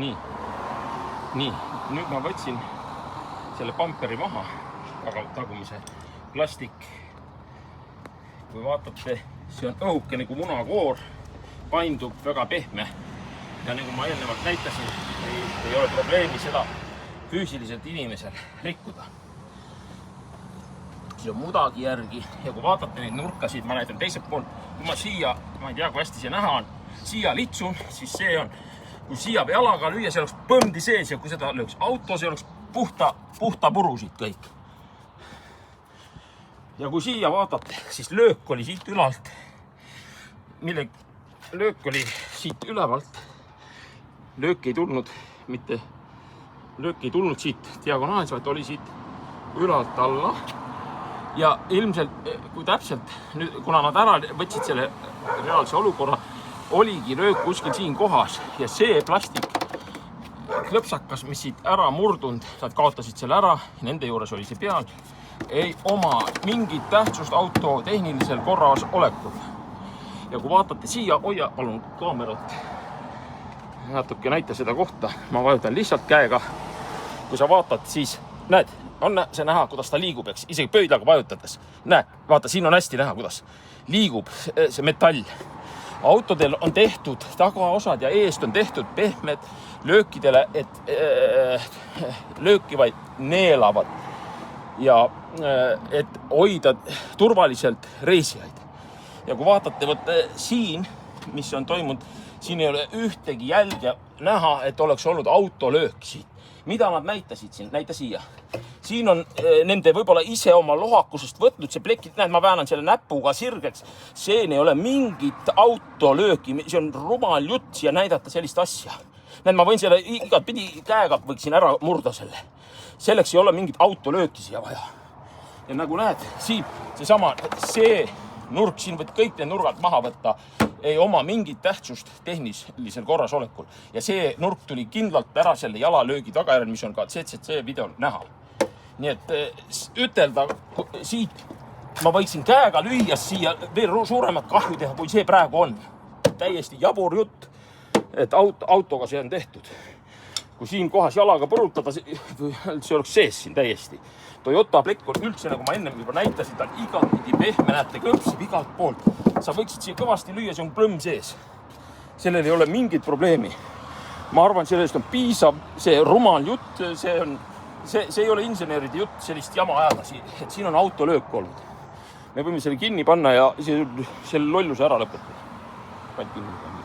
Nii, nüüd ma võtsin selle pamperi maha, aga tagumise plastik. Kui vaatate, see on õhuke nagu munakoor, paindub väga pehme. Ja nagu ma eelnevalt näitasin, ei ole probleemi seda füüsiliselt inimesel rikkuda. See on mudagi järgi ja kui vaatate neid nurkasid, ma näitan teiselt poolt, kui ma siia, ma ei tea, kui hästi see näha on, siia litsun, siis see on, kui siia jalaga lüüa, see oleks põmdi sees ja kui seda lööks auto, see oleks puhta purusid kõik. Ja kui siia vaatate, siis löök oli siit ülalt, mille löök oli siit ülevalt. Löök ei tulnud siit diagonaalis, vaid oli siit ülalt alla. Ja ilmselt, kui täpselt, kuna nad ära võtsid selle reaalse olukorra, oligi löök kuskil siin kohas ja see plastik klõpsakas, mis siit ära murdunud, nad kaotasid selle ära, nende juures oli see peal, ei oma mingit tähtsust auto tehnilisel korras olekul. Ja kui vaatate siia, hoia palun kaamerat, natuke näita seda kohta, ma vajutan lihtsalt käega, kui sa vaatad, siis näed, on see näha, kuidas ta liigub, eks, isegi pöidlaga vajutades. Näe, vaata, siin on hästi näha, kuidas liigub see metall. Autodel on tehtud tagaosad ja eest on tehtud pehmed löökidele, et lööki vaid neelavad ja et hoida turvaliselt reisijaid. Ja kui vaatate siin, mis on toimunud, siin ei ole ühtegi jälge näha, et oleks olnud autolöök siit. Mida nad näitasid siin? Näita siia. Siin on nende võib-olla ise oma lohakusest võtnud see plekid, näed, ma väänan selle näpuga sirgeks. See ei ole mingit autolööki, see on rumal jutt siia näidata sellist asja. Näed, ma võin selle igat pidi käega võiksin ära murda selle. Selleks ei ole mingit autolööki siia vaja. Ja nagu näed, siin see nurk, siin võid kõik need nurgad maha võtta, ei oma mingit tähtsust tehnilisel korras olekul. Ja see nurk tuli kindlalt ära selle jalalöögi tagajärjel, mis on ka CCC videol näha. Nii et ütelda siit, ma võiksin käega lüüa siia veel suuremat kahju teha, kui see praegu on. Täiesti jabur jutt, et autoga see on tehtud. Kui siin kohas jalaga põrutada, see oleks sees siin täiesti. Toyota plekk on üldse, nagu ma ennem juba näitasin, ta on igatpidi pehme, näete, kõpsib igalt poolt. Sa võiksid siia kõvasti lüüa, see on plõmm sees. Sellel ei ole mingit probleemi. Ma arvan, sellest on piisav, see rumal jutt, see ei ole inseneride jutt sellist jama ajada, et siin on autolöök olnud. Me võime selle kinni panna ja selle lolluse ära lõpetada. Pann kinni.